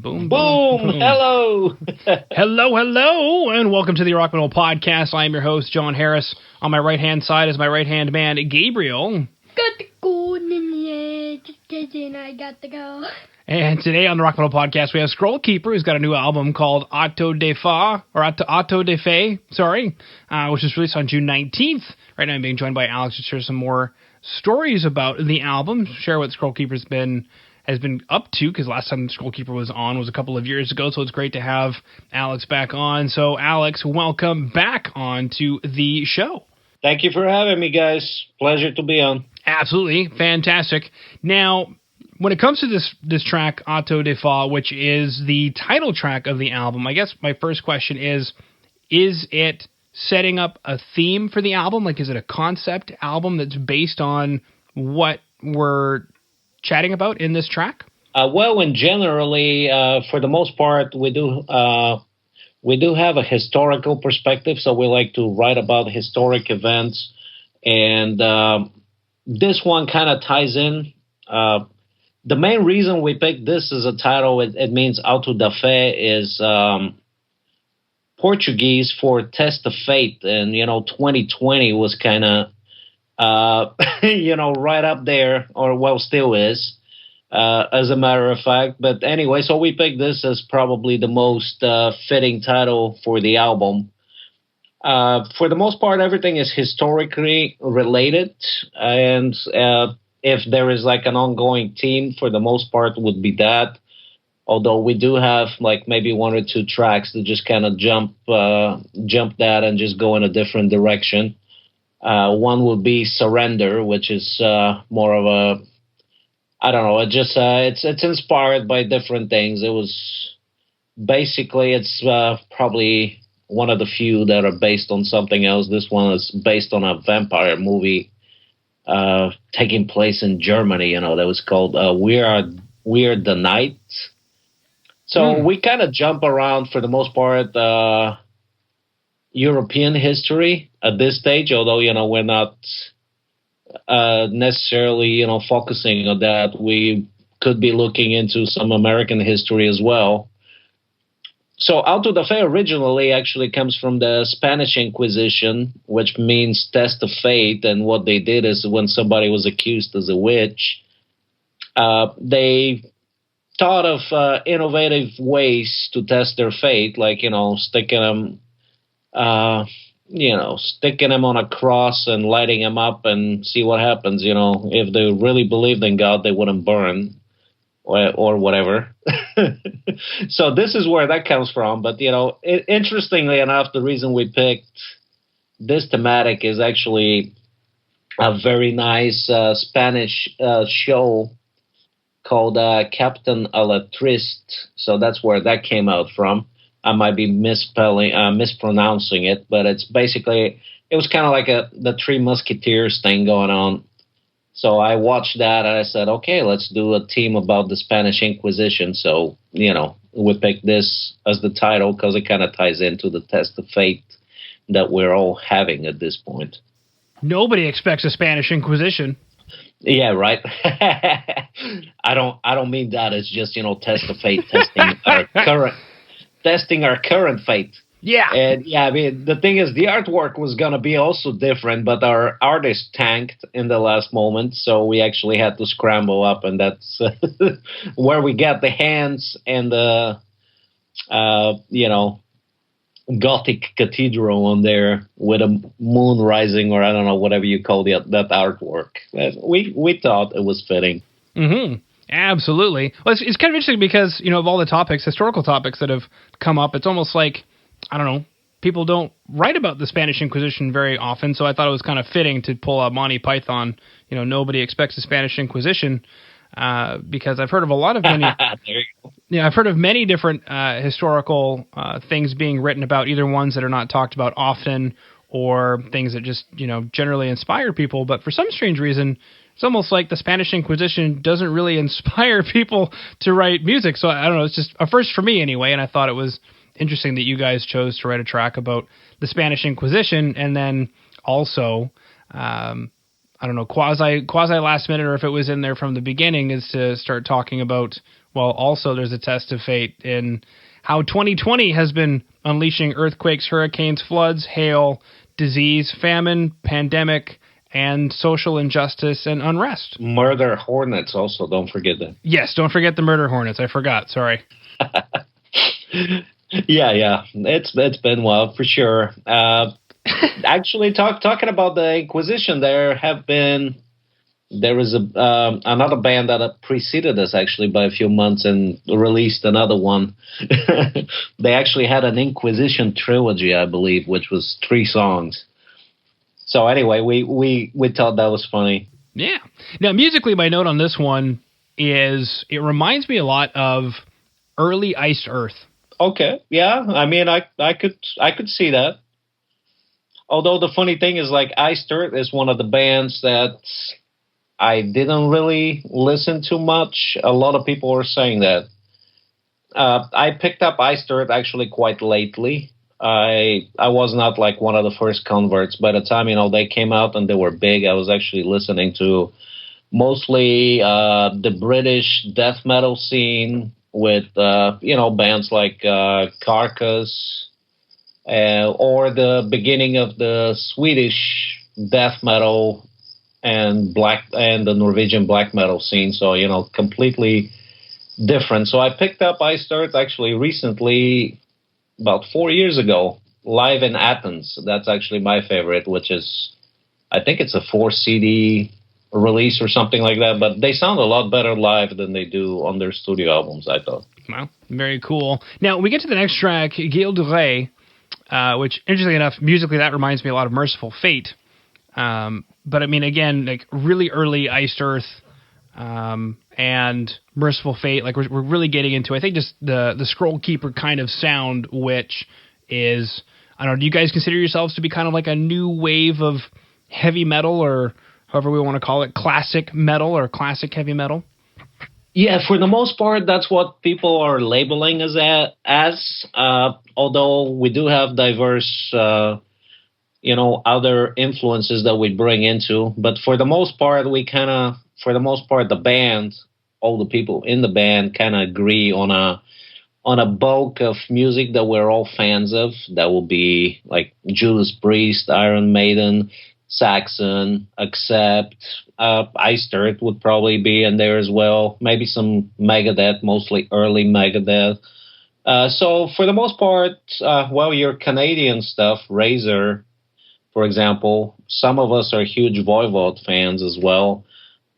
Boom, boom. Hello. hello, and welcome to the Rock Metal Podcast. I am your host, John Harris. On my right-hand side is my right-hand man, Gabriel. Got to go, and I got to go. And today on the Rock Metal Podcast, we have Scrollkeeper, who's got a new album called Auto de Fe, which is released on June 19th. Right now I'm being joined by Alex to share some more stories about the album, share what Scrollkeeper's has been up to, because last time Scrollkeeper was on was a couple of years ago, so it's great to have Alex back on. So, Alex, welcome back on to the show. Thank you for having me, guys. Pleasure to be on. Absolutely. Fantastic. Now, when it comes to this track, Auto de Fe, which is the title track of the album, I guess my first question is it setting up a theme for the album? Like, is it a concept album that's based on what we're chatting about in this track? Well, and generally, for the most part, we do have a historical perspective, so we like to write about historic events, and this one kind of ties in. The main reason we picked this as a title, it means Auto da Fe, is Portuguese for test of faith, and 2020 was kind of right up there, or well, still is, as a matter of fact. But anyway, so we picked this as probably the most fitting title for the album. For the most part, everything is historically related, and if there is like an ongoing theme, for the most part would be that. Although we do have like maybe one or two tracks that just kind of jump that and just go in a different direction. One would be Surrender, which is more of a, I don't know, it's inspired by different things. It was basically, it's probably one of the few that are based on something else. This one is based on a vampire movie taking place in Germany, that was called We Are the Night. So we kind of jump around, for the most part, European history at this stage, although, we're not necessarily, focusing on that. We could be looking into some American history as well. So Auto da Fe originally actually comes from the Spanish Inquisition, which means test of faith. And what they did is when somebody was accused as a witch, they thought of innovative ways to test their faith, like, sticking them on a cross and lighting them up and see what happens. If they really believed in God, they wouldn't burn or whatever. So this is where that comes from. But, interestingly enough, the reason we picked this thematic is actually a very nice Spanish show called Captain a la Triste. So that's where that came out from. I might be mispronouncing it, but it's basically, it was kind of like the Three Musketeers thing going on. So I watched that and I said, okay, let's do a theme about the Spanish Inquisition. So, we picked this as the title because it kind of ties into the test of faith that we're all having at this point. Nobody expects a Spanish Inquisition. Yeah, right. I don't mean that as just, test of faith, testing our current faith. Yeah. And yeah, I mean, the thing is, the artwork was going to be also different, but our artist tanked in the last moment, so we actually had to scramble up, and that's where we got the hands and the, Gothic cathedral on there with a moon rising, or I don't know, whatever you call that artwork. We thought it was fitting. Mm-hmm. Absolutely. Well, it's kind of interesting because, of all the historical topics that have come up, it's almost like, I don't know, people don't write about the Spanish Inquisition very often, so I thought it was kind of fitting to pull a Monty Python, nobody expects the Spanish Inquisition, because I've heard of I've heard of many different historical things being written about, either ones that are not talked about often or things that just, generally inspire people, but for some strange reason, it's almost like the Spanish Inquisition doesn't really inspire people to write music. So I don't know, it's just a first for me anyway, and I thought it was interesting that you guys chose to write a track about the Spanish Inquisition, and then also, I don't know, quasi last minute, or if it was in there from the beginning, is to start talking about Well, also there's a test of fate in how 2020 has been unleashing earthquakes, hurricanes, floods, hail, disease, famine, pandemic, and social injustice and unrest. Murder hornets also, don't forget that. Yes, don't forget the murder hornets. I forgot, sorry. Yeah. It's been wild for sure. Actually, talking about the Inquisition, there is another band that preceded us actually by a few months and released another one. They actually had an Inquisition Trilogy, I believe, which was 3 songs. So anyway, we thought that was funny. Yeah. Now, musically, my note on this one is it reminds me a lot of early Iced Earth. Okay, yeah. I mean, I could see that. Although the funny thing is, like, Iced Earth is one of the bands that I didn't really listen to much. A lot of people are saying that. I picked up Iced Earth actually quite lately. I was not like one of the first converts. By the time, they came out and they were big, I was actually listening to mostly the British death metal scene with, bands like Carcass or the beginning of the Swedish death metal and the Norwegian black metal scene. So, completely different. So I picked up Iced Earth actually recently, about 4 years ago, live in Athens. That's actually my favorite, which is, I think it's a 4 CD release or something like that, but they sound a lot better live than they do on their studio albums, I thought. Wow, very cool. Now, we get to the next track, Gilles, which, interestingly enough, musically, that reminds me a lot of Merciful Fate. But, I mean, again, like, really early Iced Earth and Merciful Fate, like, we're really getting into, I think, just the Scrollkeeper kind of sound, which is, I don't know, do you guys consider yourselves to be kind of like a new wave of heavy metal, or however we want to call it, classic metal or classic heavy metal? Yeah, for the most part, that's what people are labeling us as. Although we do have diverse, other influences that we bring into. But for the most part, the band, all the people in the band kind of agree on a bulk of music that we're all fans of. That will be like Judas Priest, Iron Maiden, Saxon, Accept, Iced Earth would probably be in there as well. Maybe some Megadeth, mostly early Megadeth. So for the most part, your Canadian stuff, Razor, for example, some of us are huge Voivod fans as well.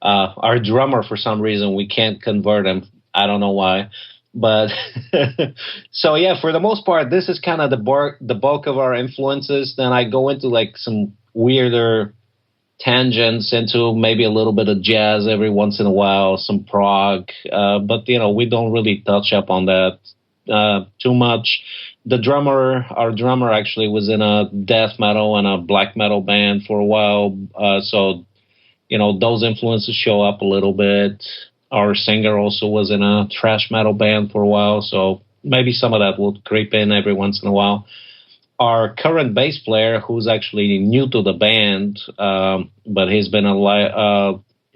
Our drummer, for some reason, we can't convert him. I don't know why. But so, yeah, for the most part, this is kind of the bulk of our influences. Then I go into like some weirder tangents into maybe a little bit of jazz every once in a while, some prog. But, we don't really touch up on that too much. Our drummer actually was in a death metal and a black metal band for a while. So, those influences show up a little bit. Our singer also was in a thrash metal band for a while. So maybe some of that will creep in every once in a while. Our current bass player, who's actually new to the band, but he's been a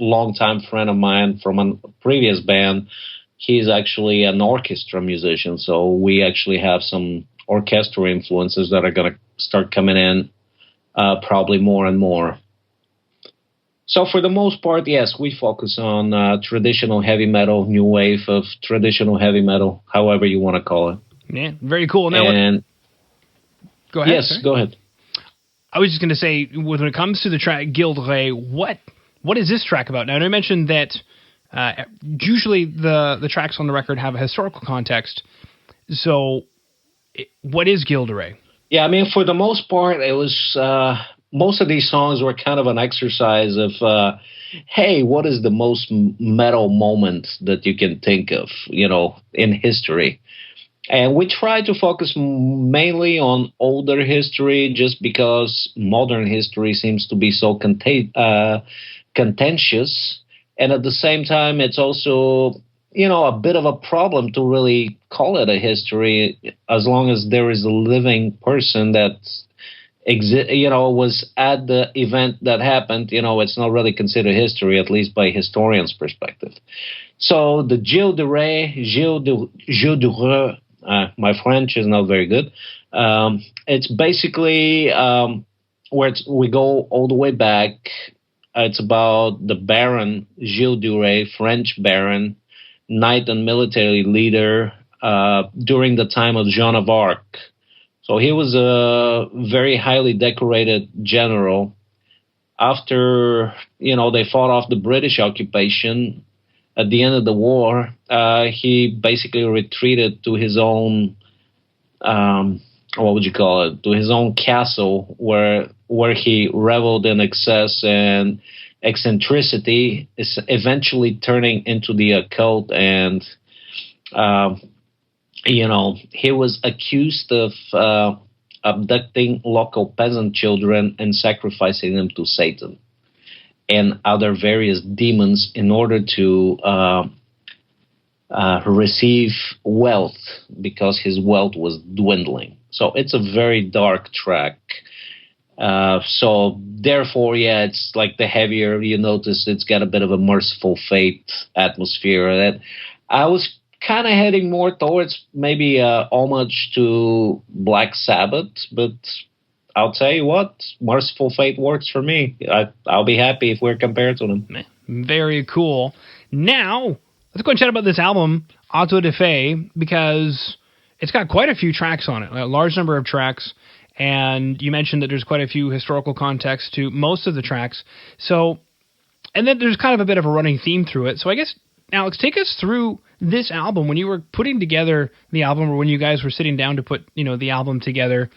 long-time friend of mine from a previous band, he's actually an orchestra musician. So we actually have some orchestral influences that are going to start coming in probably more and more. So for the most part, yes, we focus on traditional heavy metal, new wave of traditional heavy metal, however you want to call it. Yeah, very cool. Now, go ahead. Yes, go ahead. I was just going to say, when it comes to the track Gilles, what is this track about? Now, I mentioned that usually the tracks on the record have a historical context. So what is Gilles? Yeah, I mean, for the most part, it was... most of these songs were kind of an exercise of, hey, what is the most metal moment that you can think of, in history? And we try to focus mainly on older history just because modern history seems to be so contentious. And at the same time, it's also, a bit of a problem to really call it a history as long as there is a living person that was at the event that happened. It's not really considered history, at least by historians' perspective. So the Gilles de Rais, my French is not very good. It's basically where we go all the way back. It's about the Baron Gilles de Rais, French Baron, knight and military leader during the time of Joan of Arc. So he was a very highly decorated general. After they fought off the British occupation, at the end of the war, he basically retreated to his own, to his own castle, where he reveled in excess and eccentricity, is eventually turning into the occult. And he was accused of abducting local peasant children and sacrificing them to Satan and other various demons in order to receive wealth, because his wealth was dwindling. So it's a very dark track. So therefore, it's like the heavier you notice, it's got a bit of a Merciful Fate atmosphere. That I was kind of heading more towards maybe homage to Black Sabbath, but I'll tell you what, Merciful Fate works for me. I'll be happy if we're compared to them. Very cool. Now, let's go and chat about this album, Auto de Fe, because it's got quite a few tracks on it, a large number of tracks, and you mentioned that there's quite a few historical context to most of the tracks. So, and then there's kind of a bit of a running theme through it. So I guess, Alex, take us through this album. When you were putting together the album, or when you guys were sitting down to put the album together,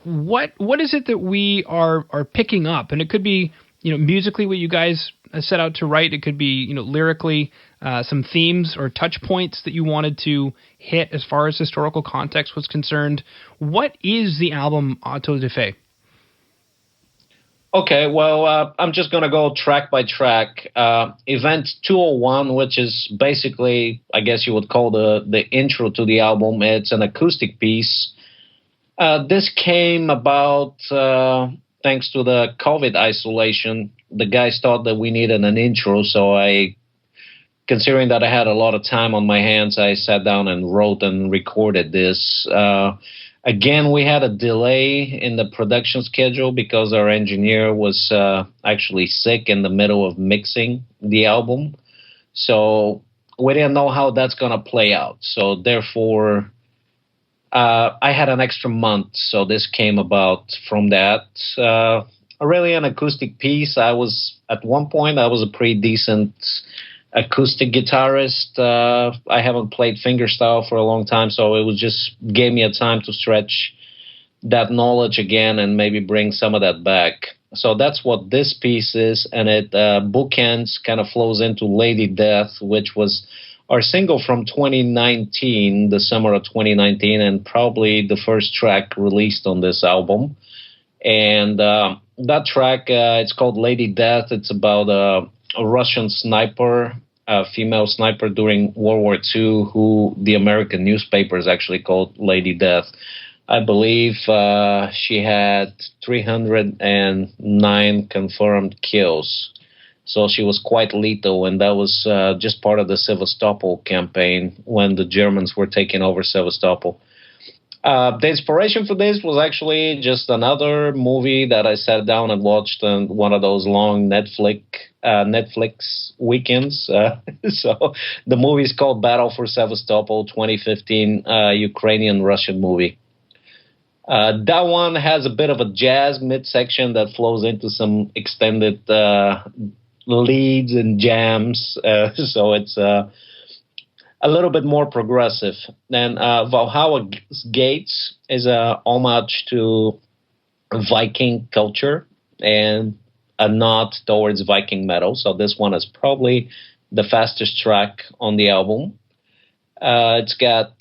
what is it that we are picking up? And it could be musically what you guys set out to write. It could be lyrically some themes or touch points that you wanted to hit as far as historical context was concerned. What is the album Auto de Fe? Okay, well, I'm just going to go track by track. Event 201, which is basically, I guess you would call the intro to the album. It's an acoustic piece. This came about thanks to the COVID isolation. The guys thought that we needed an intro, so considering that I had a lot of time on my hands, I sat down and wrote and recorded this. Again, we had a delay in the production schedule because our engineer was actually sick in the middle of mixing the album. So we didn't know how that's going to play out. So therefore, I had an extra month. So this came about from that. Really an acoustic piece. At one point, I was a pretty decent acoustic guitarist. I haven't played fingerstyle for a long time, so it was just gave me a time to stretch that knowledge again and maybe bring some of that back. So that's what this piece is, and it bookends, kind of flows into Lady Death, which was our single from 2019, the summer of 2019, and probably the first track released on this album. And that track, it's called Lady Death. It's about a Russian sniper, a female sniper during World War II, who the American newspapers actually called Lady Death. I believe she had 309 confirmed kills. So she was quite lethal, and that was just part of the Sevastopol campaign when the Germans were taking over Sevastopol. The inspiration for this was actually just another movie that I sat down and watched on one of those long Netflix weekends. So the movie is called Battle for Sevastopol, 2015, Ukrainian-Russian movie. That one has a bit of a jazz midsection that flows into some extended leads and jams. So it's a little bit more progressive. And Valhalla Gates is a homage to Viking culture and a nod towards Viking metal. So this one is probably the fastest track on the album. It's got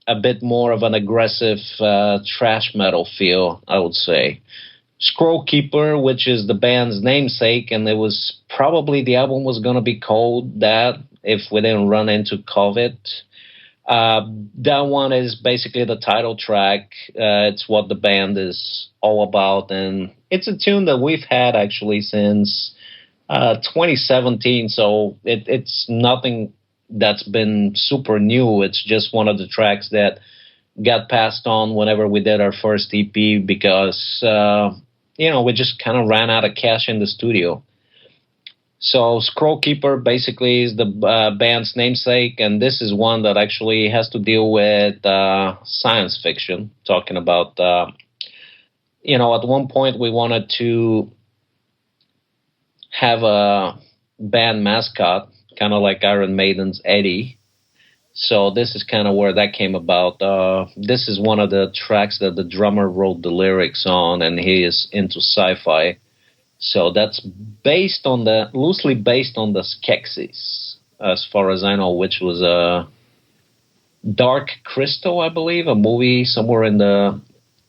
a bit more of an aggressive thrash metal feel, I would say. Scrollkeeper, which is the band's namesake, and it was probably the album was going to be called that if we didn't run into COVID. That one is basically the title track. It's what the band is all about, and it's a tune that we've had actually since 2017, so it's nothing that's been super new. It's just one of the tracks that got passed on whenever we did our first EP because, we just kind of ran out of cash in the studio. So Scrollkeeper basically is the band's namesake, and this is one that actually has to deal with science fiction, talking about, at one point we wanted to have a band mascot, kind of like Iron Maiden's Eddie. So this is kind of where that came about. This is one of the tracks that the drummer wrote the lyrics on, and he is into sci-fi. So that's loosely based on the Skeksis, as far as I know, which was a Dark Crystal, I believe, a movie somewhere in the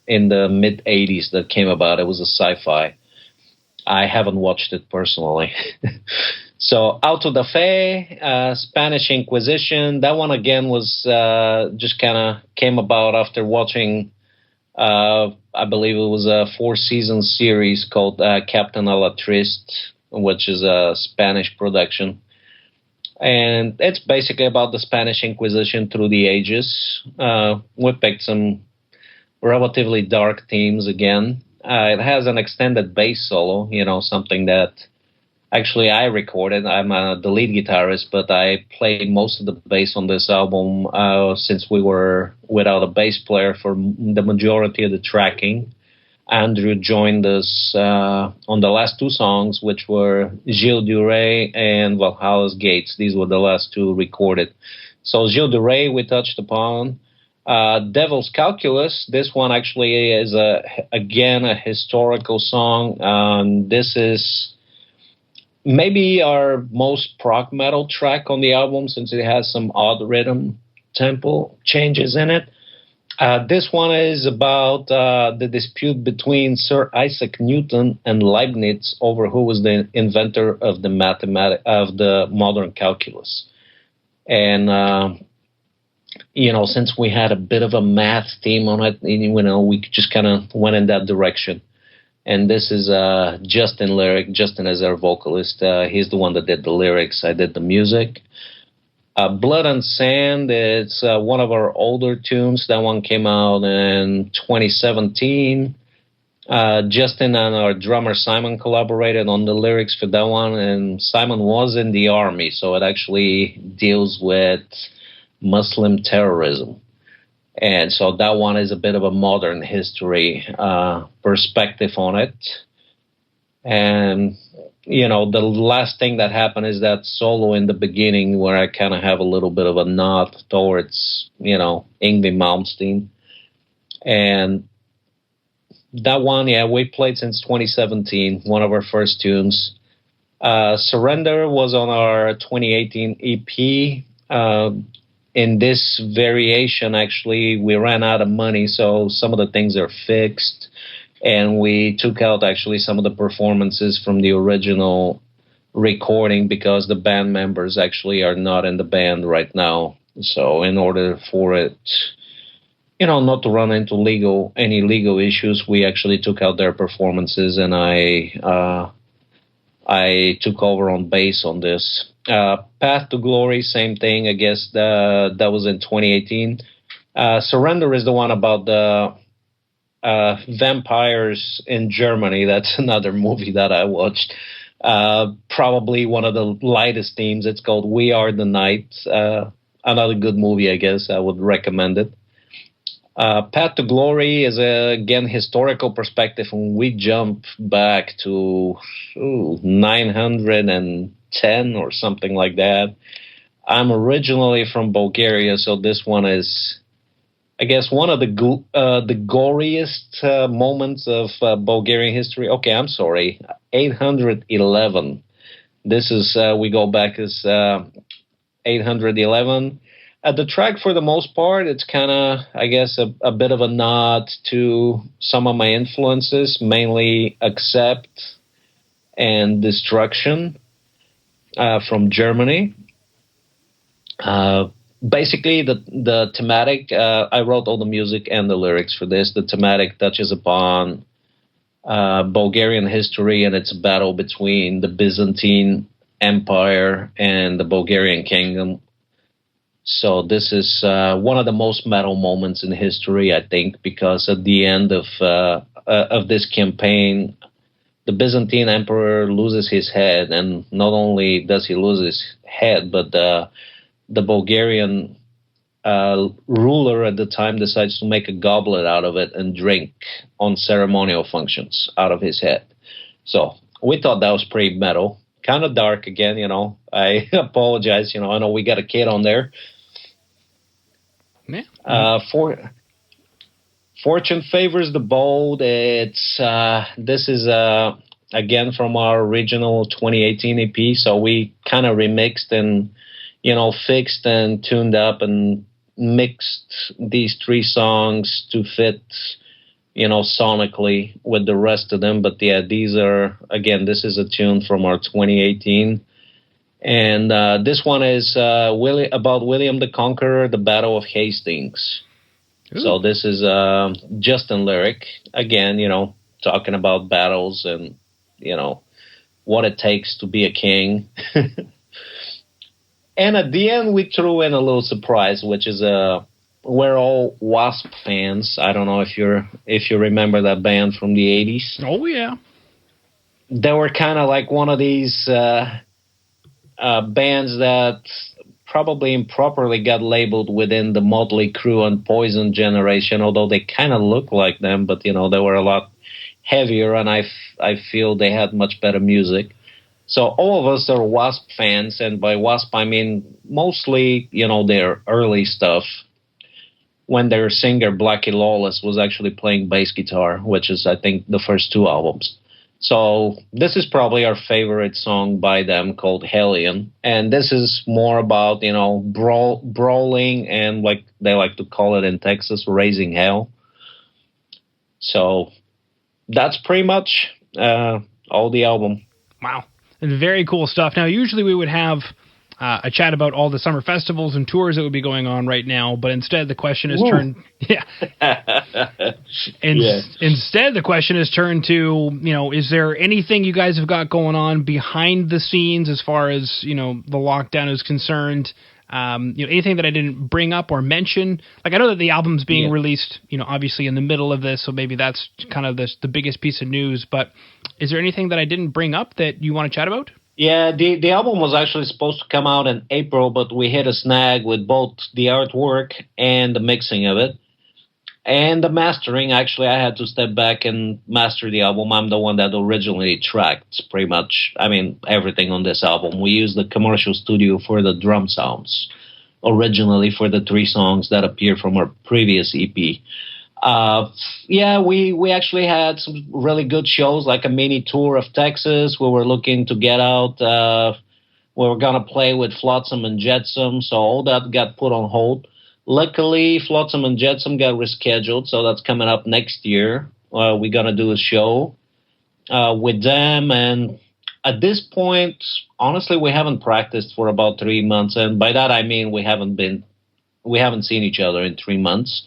mid '80s that came about. It was a sci-fi. I haven't watched it personally. So Auto da Fe, Spanish Inquisition. That one again was just kind of came about after watching. I believe it was a 4-season series called Captain a la Triste, which is a Spanish production. And it's basically about the Spanish Inquisition through the ages. We picked some relatively dark themes again. It has an extended bass solo, something that actually I recorded. I'm the lead guitarist, but I played most of the bass on this album since we were without a bass player for the majority of the tracking. Andrew joined us on the last 2 songs, which were Gilles and Valhalla's Gates. These were the last 2 recorded. So Gilles we touched upon. Devil's Calculus, this one actually is, again, a historical song. This is maybe our most prog metal track on the album, since it has some odd rhythm tempo changes in it. This one is about the dispute between Sir Isaac Newton and Leibniz over who was the inventor of the modern calculus. And since we had a bit of a math theme on it, we just kind of went in that direction. And this is Justin Lyric. Justin is our vocalist. He's the one that did the lyrics. I did the music. Blood and Sand, it's one of our older tunes. That one came out in 2017. Justin and our drummer Simon collaborated on the lyrics for that one. And Simon was in the army, so it actually deals with Muslim terrorism. And so that one is a bit of a modern history perspective on it. And, the last thing that happened is that solo in the beginning where I kind of have a little bit of a nod towards, Yngwie Malmsteen. And that one, we played since 2017, one of our first tunes. Surrender was on our 2018 EP. In this variation, actually, we ran out of money, so some of the things are fixed. And we took out, actually, some of the performances from the original recording because the band members actually are not in the band right now. So in order for it, not to run into any legal issues, we actually took out their performances, and I took over on bass on this. Path to Glory, same thing. I guess that was in 2018. Surrender is the one about the vampires in Germany. That's another movie that I watched. Probably one of the lightest themes. It's called We Are the Night. Another good movie, I guess. I would recommend it. Path to Glory is, again, historical perspective, and we jump back to 910 or something like that. I'm originally from Bulgaria, so this one is, I guess, one of the goriest moments of Bulgarian history. Okay, I'm sorry, 811. This is, we go back as 811. The track, for the most part, it's kind of, I guess, a bit of a nod to some of my influences, mainly Accept and Destruction from Germany. Basically, the thematic, I wrote all the music and the lyrics for this. The thematic touches upon Bulgarian history and its battle between the Byzantine Empire and the Bulgarian Kingdom. So this is one of the most metal moments in history, I think, because at the end of this campaign, the Byzantine emperor loses his head, and not only does he lose his head, but the Bulgarian ruler at the time decides to make a goblet out of it and drink on ceremonial functions out of his head. So we thought that was pretty metal. Kind of dark again, I apologize. I know we got a kid on there. Yeah. Fortune favors the bold. This is again from our original 2018 EP. So we kind of remixed and fixed and tuned up and mixed these 3 songs to fit sonically with the rest of them. But yeah, this is a tune from our 2018. And this one is about William the Conqueror, the Battle of Hastings. Ooh. So this is Justin lyric, again, talking about battles and, what it takes to be a king. And at the end, we threw in a little surprise, which is we're all Wasp fans. I don't know if you remember that band from the 80s. Oh, yeah. They were kind of like one of these bands that probably improperly got labeled within the Motley Crue and Poison generation, although they kind of look like them, but, they were a lot heavier, and I feel they had much better music. So all of us are Wasp fans, and by Wasp I mean mostly, their early stuff, when their singer Blackie Lawless was actually playing bass guitar, which is, I think, the first 2 albums. So this is probably our favorite song by them, called Hellion. And this is more about, brawling and, like they like to call it in Texas, raising hell. So that's pretty much all the album. Wow. And very cool stuff. Now, usually we would have a chat about all the summer festivals and tours that would be going on right now, but instead the question is turned... Yeah. Instead, the question is turned to, is there anything you guys have got going on behind the scenes as far as, the lockdown is concerned? Anything that I didn't bring up or mention? Like, I know that the album's being released, obviously in the middle of this, so maybe that's kind of the biggest piece of news, but is there anything that I didn't bring up that you want to chat about? Yeah, the album was actually supposed to come out in April, but we hit a snag with both the artwork and the mixing of it. And the mastering, actually, I had to step back and master the album. I'm the one that originally tracked pretty much, everything on this album. We used the commercial studio for the drum sounds, originally for the 3 songs that appear from our previous EP. We actually had some really good shows, like a mini tour of Texas. We were looking to get out. We were going to play with Flotsam and Jetsam, so all that got put on hold. Luckily, Flotsam and Jetsam got rescheduled, so that's coming up next year. We're going to do a show with them, and at this point, honestly, we haven't practiced for about 3 months, and by that I mean we haven't seen each other in 3 months.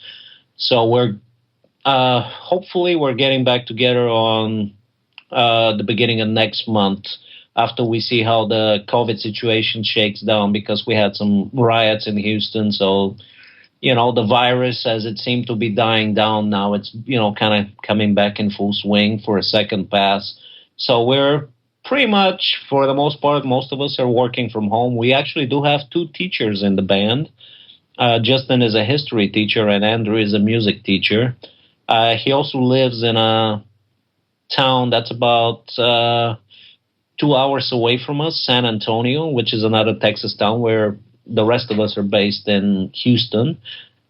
So we're hopefully we're getting back together on the beginning of next month after we see how the COVID situation shakes down, because we had some riots in Houston. So, the virus, as it seemed to be dying down now, it's, kind of coming back in full swing for a second pass. So we're pretty much, for the most part, most of us are working from home. We actually do have 2 teachers in the band. Justin is a history teacher and Andrew is a music teacher. He also lives in a town that's about 2 hours away from us, San Antonio, which is another Texas town where the rest of us are based in Houston.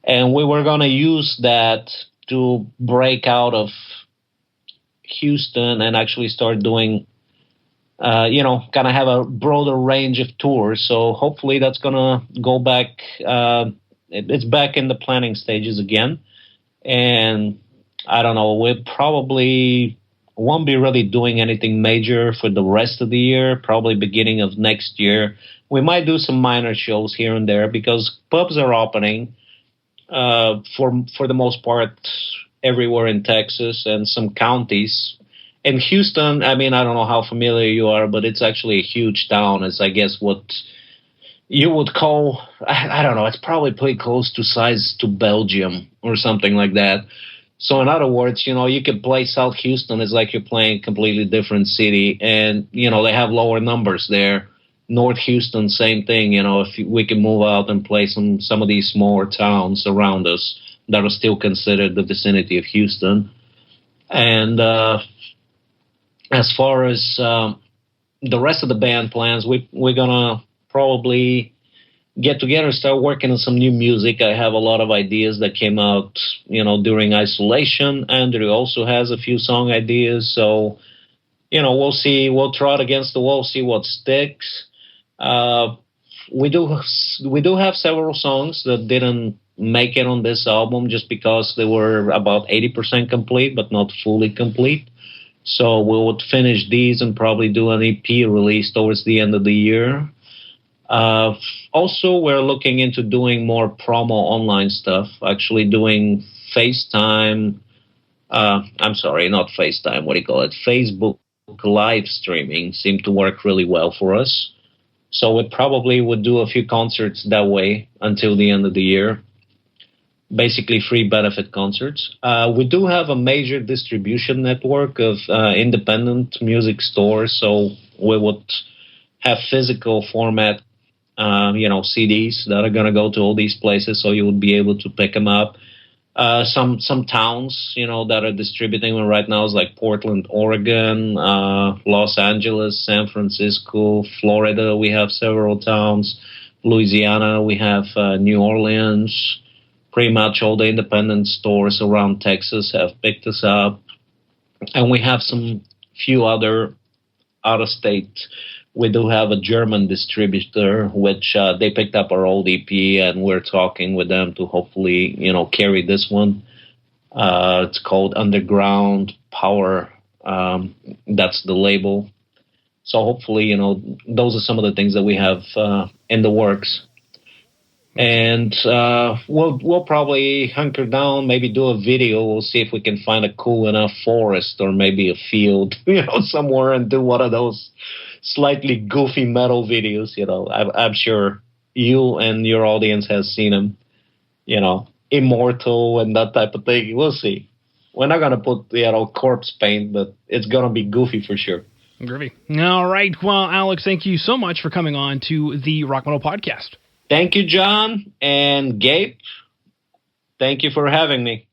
And we were going to use that to break out of Houston and actually start doing, kind of have a broader range of tours. So hopefully that's going to go back. It's back in the planning stages again. And I don't know, we probably won't be really doing anything major for the rest of the year, probably beginning of next year. We might do some minor shows here and there because pubs are opening for the most part everywhere in Texas and some counties. In Houston, I don't know how familiar you are, but it's actually a huge town. It's, I guess, what you would call, I don't know, it's probably pretty close to size to Belgium or something like that. So in other words, you could play South Houston. It's like you're playing a completely different city. And, they have lower numbers there. North Houston, same thing. If we can move out and play some of these smaller towns around us that are still considered the vicinity of Houston. And as far as the rest of the band plans, we're going to probably get together, start working on some new music. I have a lot of ideas that came out, during isolation. Andrew also has a few song ideas. So, we'll see. We'll trot against the wall, see what sticks. We do have several songs that didn't make it on this album just because they were about 80% complete, but not fully complete. So we would finish these and probably do an EP release towards the end of the year. Also, we're looking into doing more promo online stuff, actually doing FaceTime. I'm sorry, not FaceTime. What do you call it? Facebook live streaming seemed to work really well for us. So we probably would do a few concerts that way until the end of the year. Basically free benefit concerts. We do have a major distribution network of independent music stores. So we would have physical format CDs that are going to go to all these places, so you would be able to pick them up. Some towns, that are distributing them right now is like Portland, Oregon, Los Angeles, San Francisco, Florida. We have several towns. Louisiana, we have New Orleans. Pretty much all the independent stores around Texas have picked us up. And we have some few other out of state. We do have a German distributor, which they picked up our old EP, and we're talking with them to hopefully, carry this one. It's called Underground Power. That's the label. So hopefully, those are some of the things that we have in the works. And we'll probably hunker down, maybe do a video. We'll see if we can find a cool enough forest or maybe a field, somewhere, and do one of those slightly goofy metal videos. I'm sure you and your audience has seen them, Immortal and that type of thing. We'll see. We're not going to put, corpse paint, but it's going to be goofy for sure. Groovy. All right. Well, Alex, thank you so much for coming on to the Rock Metal Podcast. Thank you, John, and Gabe. Thank you for having me.